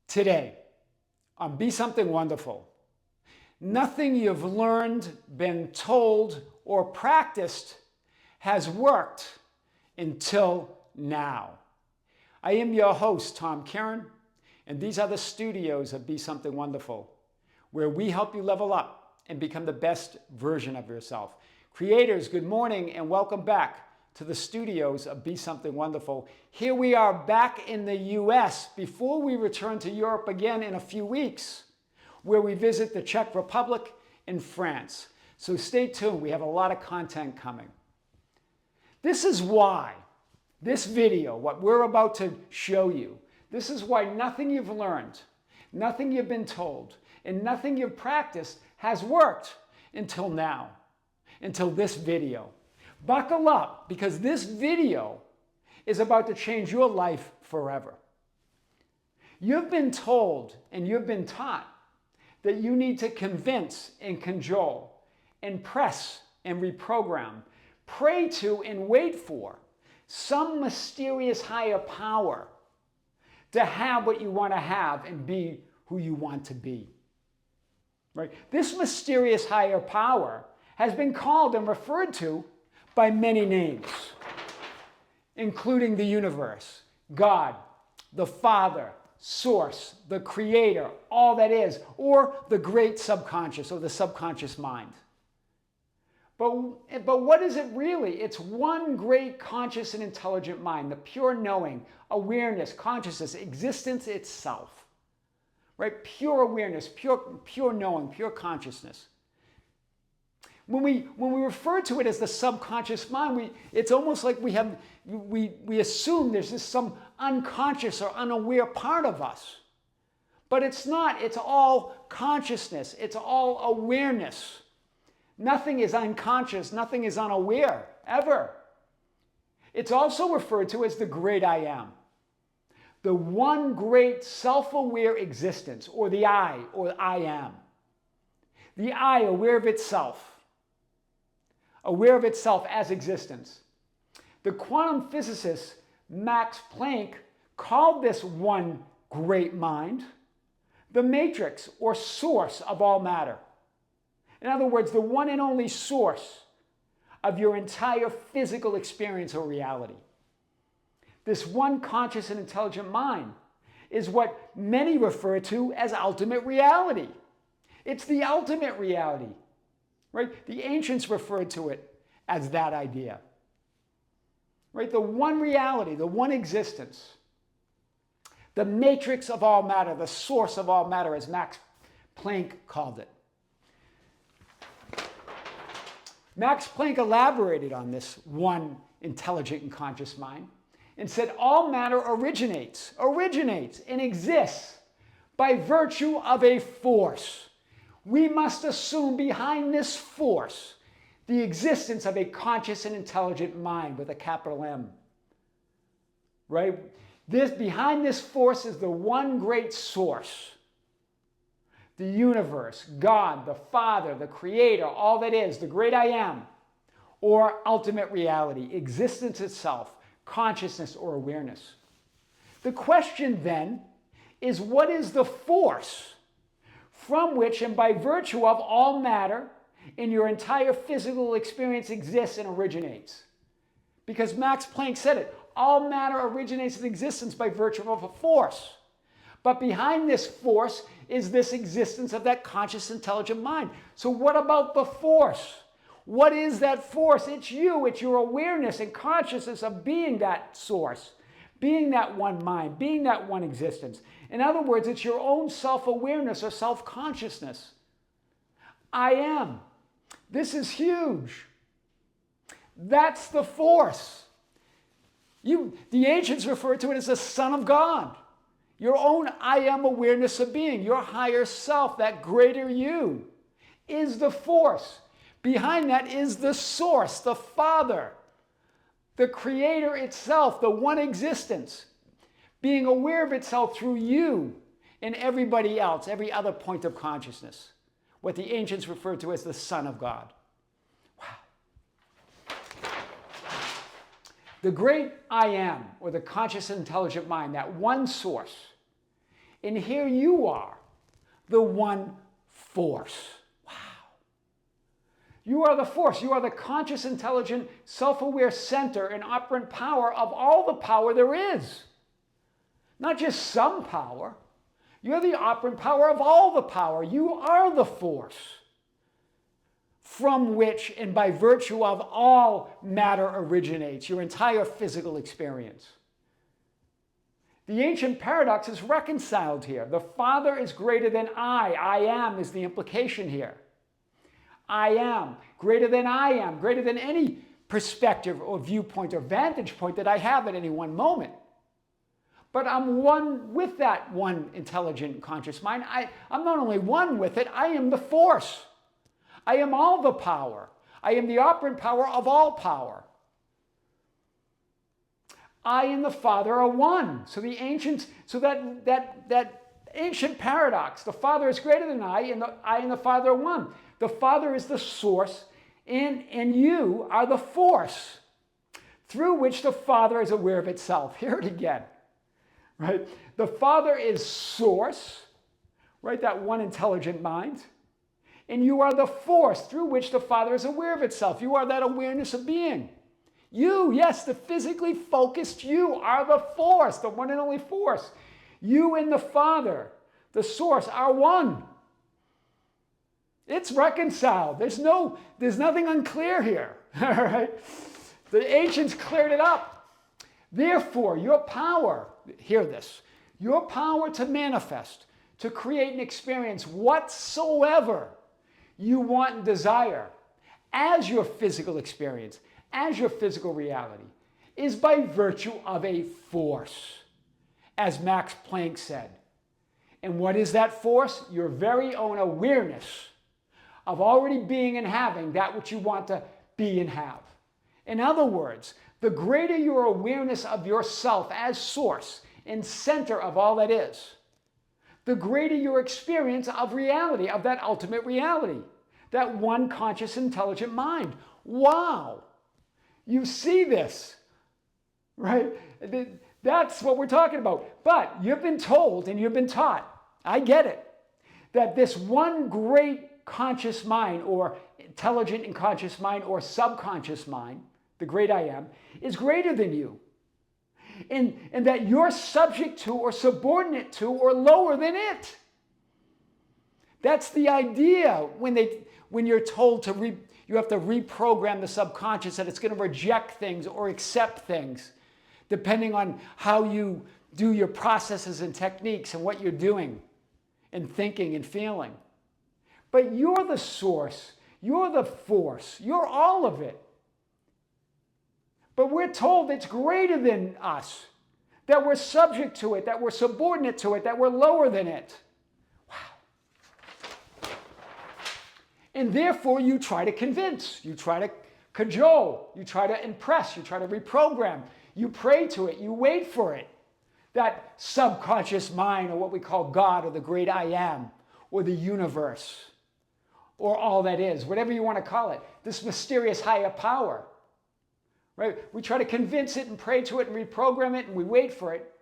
Today, on Be Something Wonderful, nothing you've learned, been told, or practiced has worked until now. I am your host, Tom Kearin, and these are the studios of Be Something Wonderful, where we help you level up and become the best version of yourself. Creators, good morning and welcome back to the studios of Be Something Wonderful. Here we are back in the US before we return to Europe again in a few weeks, where we visit the Czech Republic and France. So stay tuned, we have a lot of content coming. This is why this video, what we're about to show you, this is why nothing you've learned, nothing you've been told, and nothing you've practiced has worked until now, until this video. Buckle up, because this video is about to change your life forever. You've been told and you've been taught that you need to convince and cajole, impress and reprogram, pray to and wait for some mysterious higher power to have what you want to have and be who you want to be. Right? This mysterious higher power has been called and referred to by many names, including the universe, God, the Father, Source, the Creator, all that is, or the great subconscious or the subconscious mind. But what is it really? It's one great conscious and intelligent mind, the pure knowing, awareness, consciousness, existence itself. Right? Pure awareness, pure knowing, pure consciousness. When we refer to it as the subconscious mind, it's almost like we assume there's this some unconscious or unaware part of us. But it's not. It's all consciousness. It's all awareness. Nothing is unconscious. Nothing is unaware, ever. It's also referred to as the great I am. The one great self-aware existence, or the I, or I am. The I, aware of itself. Aware of itself as existence. The quantum physicist Max Planck called this one great mind the matrix or source of all matter. In other words, the one and only source of your entire physical experience or reality. This one conscious and intelligent mind is what many refer to as ultimate reality. It's the ultimate reality. Right? The ancients referred to it as that idea. Right? The one reality, the one existence, the matrix of all matter, the source of all matter, as Max Planck called it. Max Planck elaborated on this one intelligent and conscious mind and said all matter originates and exists by virtue of a force. We must assume behind this force the existence of a conscious and intelligent mind with a capital M. Right? Behind this force is the one great source. The universe, God, the Father, the Creator, all that is, the great I am, or ultimate reality, existence itself, consciousness or awareness. The question then is, what is the force from which and by virtue of all matter in your entire physical experience exists and originates? Because Max Planck said it, all matter originates in existence by virtue of a force. But behind this force is this existence of that conscious, intelligent mind. So what about the force? What is that force? It's you, it's your awareness and consciousness of being that source, being that one mind, being that one existence. In other words, it's your own self-awareness or self-consciousness. I am. This is huge. That's the force. The ancients referred to it as the Son of God. Your own I am awareness of being, your higher self, that greater you, is the force. Behind that is the source, the Father, the Creator itself, the one existence, being aware of itself through you and everybody else, every other point of consciousness. What the ancients referred to as the Son of God. Wow. The great I am, or the conscious and intelligent mind, that one source, And here you are, the one force. Wow. You are the force. You are the conscious, intelligent, self-aware center and operant power of all the power there is. Not just some power. You're the operant power of all the power. You are the force from which and by virtue of all matter originates, your entire physical experience. The ancient paradox is reconciled here. The Father is greater than I am is the implication here. I am greater than I am, greater than any perspective or viewpoint or vantage point that I have at any one moment. But I'm one with that one intelligent conscious mind. I'm not only one with it, I am the force. I am all the power. I am the operant power of all power. I and the Father are one. So the ancients, so that ancient paradox, the Father is greater than I and the Father are one. The Father is the source, and you are the force through which the Father is aware of itself. Hear it again. Right? The Father is source, right? That one intelligent mind. And you are the force through which the Father is aware of itself. You are that awareness of being. You, yes, the physically focused you are the force, the one and only force. You and the Father, the source, are one. It's reconciled. There's nothing unclear here. All right? The ancients cleared it up. Therefore, your power, hear this, your power to manifest, to create and experience whatsoever you want and desire as your physical experience, as your physical reality, is by virtue of a force, as Max Planck said. And what is that force? Your very own awareness of already being and having that which you want to be and have. In other words, the greater your awareness of yourself as source and center of all that is, the greater your experience of reality, of that ultimate reality, that one conscious, intelligent mind. Wow! You see this, right? That's what we're talking about. But you've been told and you've been taught, I get it, that this one great conscious mind, or intelligent and conscious mind, or subconscious mind, the great I am, is greater than you. And that you're subject to or subordinate to or lower than it. That's the idea when you're told you have to reprogram the subconscious that it's going to reject things or accept things, depending on how you do your processes and techniques and what you're doing and thinking and feeling. But you're the source, you're the force, you're all of it. But we're told it's greater than us, that we're subject to it, that we're subordinate to it, that we're lower than it. Wow. And therefore you try to convince, you try to cajole, you try to impress, you try to reprogram, you pray to it, you wait for it. That subconscious mind, or what we call God, or the great I am, or the universe, or all that is, whatever you want to call it, this mysterious higher power. Right? We try to convince it and pray to it and reprogram it, and we wait for it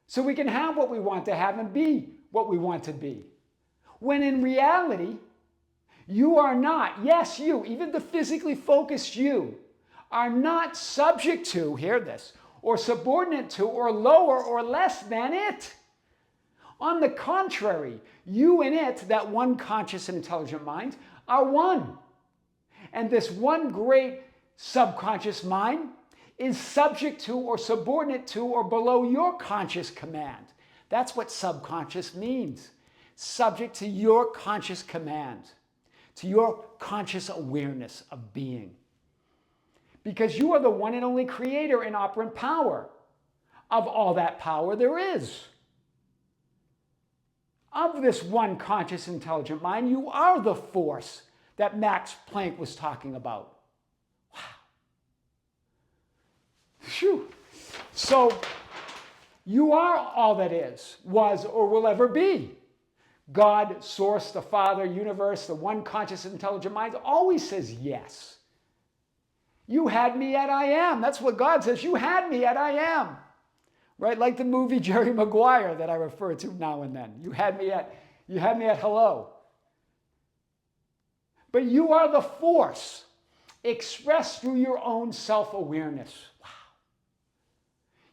so we can have what we want to have and be what we want to be. When in reality, you are not, yes, you, even the physically focused you, are not subject to, hear this, or subordinate to, or lower or less than it. On the contrary, you and it, that one conscious and intelligent mind, are one. And this one great subconscious mind is subject to or subordinate to or below your conscious command. That's what subconscious means. Subject to your conscious command, to your conscious awareness of being. Because you are the one and only creator and operant power of all that power there is. Of this one conscious, intelligent mind, you are the force that Max Planck was talking about. Phew. So you are all that is, was, or will ever be. God, source, the Father, universe, the one conscious intelligent mind always says yes. You had me at I am. That's what God says. You had me at I am. right? Like the movie Jerry Maguire that I refer to now and then. You had me at hello. But you are the force expressed through your own self-awareness. Wow.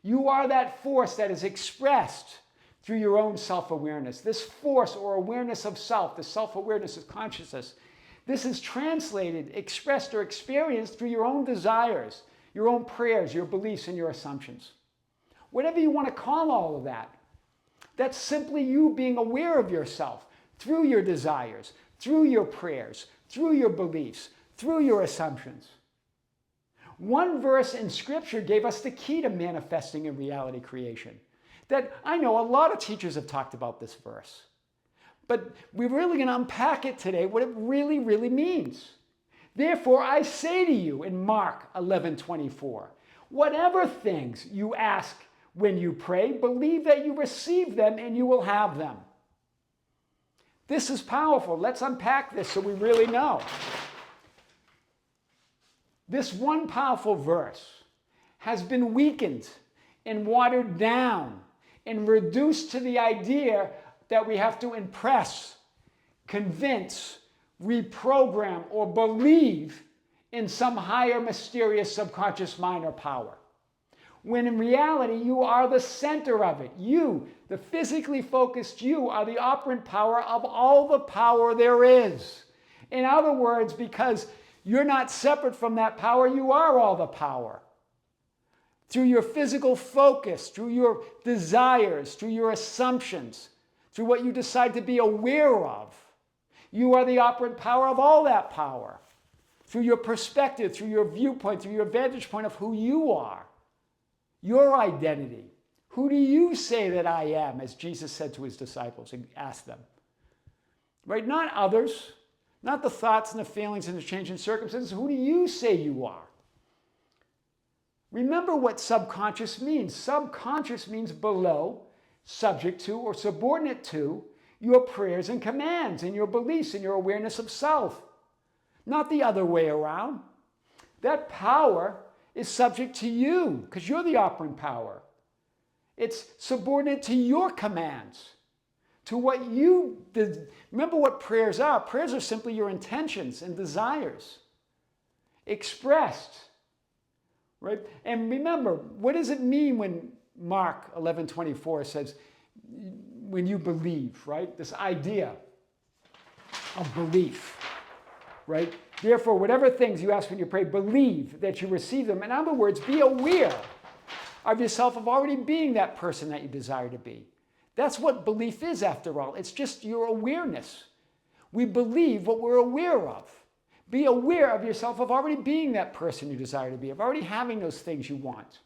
You are that force that is expressed through your own self-awareness. This force or awareness of self, the self-awareness of consciousness, this is translated, expressed, or experienced through your own desires, your own prayers, your beliefs, and your assumptions. Whatever you want to call all of that, that's simply you being aware of yourself through your desires, through your prayers, through your beliefs, through your assumptions. One verse in Scripture gave us the key to manifesting in reality creation. That I know a lot of teachers have talked about this verse. But we're really going to unpack it today, what it really, really means. Therefore, I say to you in Mark 11:24, whatever things you ask when you pray, believe that you receive them and you will have them. This is powerful. Let's unpack this so we really know. This one powerful verse has been weakened and watered down and reduced to the idea that we have to impress, convince, reprogram, or believe in some higher mysterious subconscious mind or power. When in reality, you are the center of it. You, the physically focused you, are the operant power of all the power there is. In other words, because you're not separate from that power, you are all the power. Through your physical focus, through your desires, through your assumptions, through what you decide to be aware of, you are the operant power of all that power. Through your perspective, through your viewpoint, through your vantage point of who you are, your identity. Who do you say that I am, as Jesus said to his disciples and asked them? Right? Not others, not the thoughts and the feelings and the changing circumstances. Who do you say you are? Remember what subconscious means. Subconscious means below, subject to, or subordinate to your prayers and commands and your beliefs and your awareness of self. Not the other way around. That power is subject to you because you're the operant power. It's subordinate to your commands, to what you did. Remember what prayers are. Prayers are simply your intentions and desires expressed. Right? And remember, what does it mean when Mark 11:24 says, when you believe, right? This idea of belief, right? Therefore, whatever things you ask when you pray, believe that you receive them. In other words, be aware of yourself of already being that person that you desire to be. That's what belief is, after all. It's just your awareness. We believe what we're aware of. Be aware of yourself of already being that person you desire to be, of already having those things you want.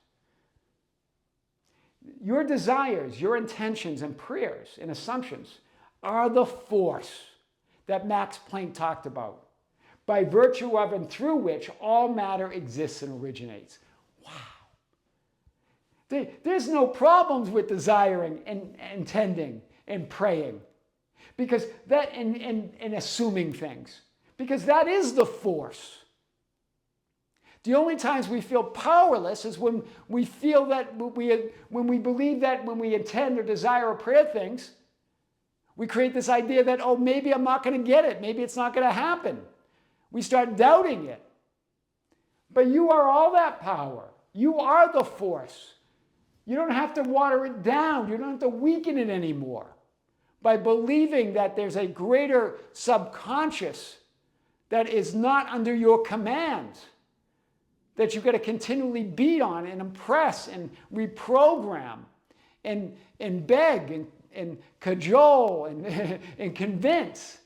Your desires, your intentions and prayers and assumptions are the force that Max Planck talked about, by virtue of and through which all matter exists and originates. Wow. There's no problems with desiring and intending and praying, because that and assuming things, because that is the force. The only times we feel powerless is when we feel that when we believe that when we intend or desire or pray things, we create this idea that, oh, maybe I'm not going to get it. Maybe it's not going to happen. We start doubting it. But you are all that power. You are the force. You don't have to water it down. You don't have to weaken it anymore by believing that there's a greater subconscious that is not under your command, that you've got to continually beat on and impress and reprogram and beg and cajole and convince.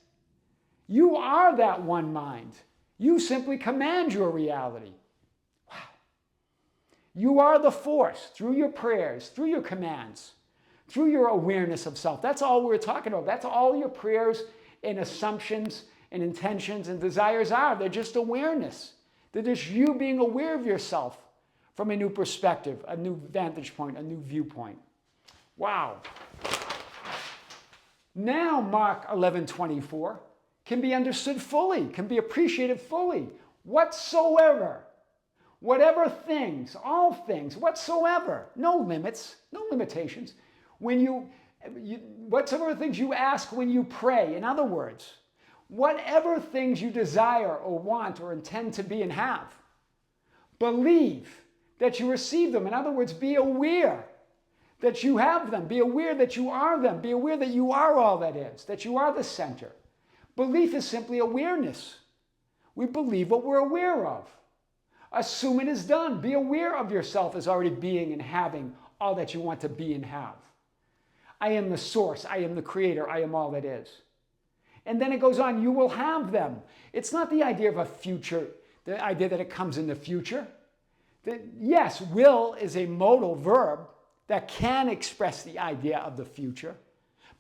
You are that one mind. You simply command your reality. Wow. You are the force through your prayers, through your commands, through your awareness of self. That's all we're talking about. That's all your prayers and assumptions and intentions and desires are. They're just awareness. They're just you being aware of yourself from a new perspective, a new vantage point, a new viewpoint. Wow. Now Mark 11:24 can be understood fully, can be appreciated fully. Whatsoever whatever things, all things, whatsoever, no limits, no limitations, whatsoever things you ask when you pray, in other words, whatever things you desire or want or intend to be and have, believe that you receive them. In other words, be aware that you have them. Be aware that you are them. Be aware that you are all that is, that you are the center. Belief is simply awareness. We believe what we're aware of. Assume it is done. Be aware of yourself as already being and having all that you want to be and have. I am the source. I am the creator. I am all that is. And then it goes on, you will have them. It's not the idea of a future, the idea that it comes in the future. Yes, will is a modal verb that can express the idea of the future.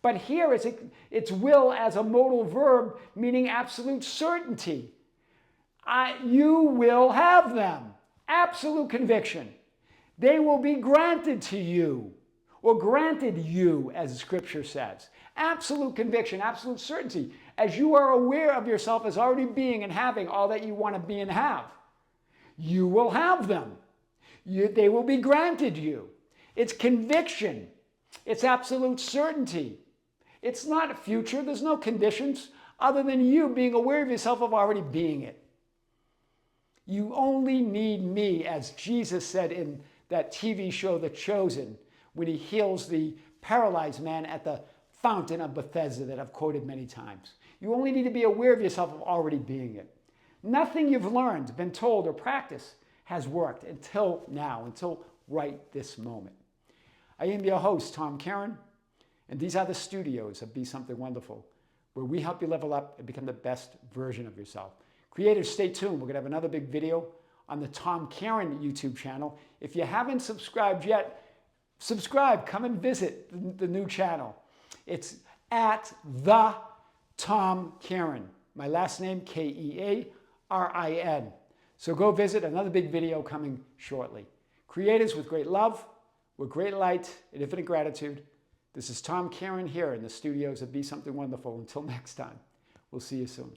But here it's will as a modal verb, meaning absolute certainty. You will have them. Absolute conviction. They will be granted to you, or granted you, as Scripture says. Absolute conviction, absolute certainty. As you are aware of yourself as already being and having all that you want to be and have, you will have them. They will be granted you. It's conviction. It's absolute certainty. It's not future. There's no conditions other than you being aware of yourself of already being it. You only need me, as Jesus said in that TV show, The Chosen, when he heals the paralyzed man at the fountain of Bethesda that I've quoted many times. You only need to be aware of yourself of already being it. Nothing you've learned, been told, or practiced has worked until now, until right this moment. I am your host, Tom Kearin, and these are the studios of Be Something Wonderful, where we help you level up and become the best version of yourself. Creators, stay tuned. We're going to have another big video on the Tom Kearin YouTube channel. If you haven't subscribed yet, subscribe. Come and visit the new channel. It's at the Tom Kearin. My last name, Kearin. So go visit. Another big video coming shortly. Creators, with great love, with great light and infinite gratitude, this is Tom Kearin here in the studios of Be Something Wonderful. Until next time, we'll see you soon.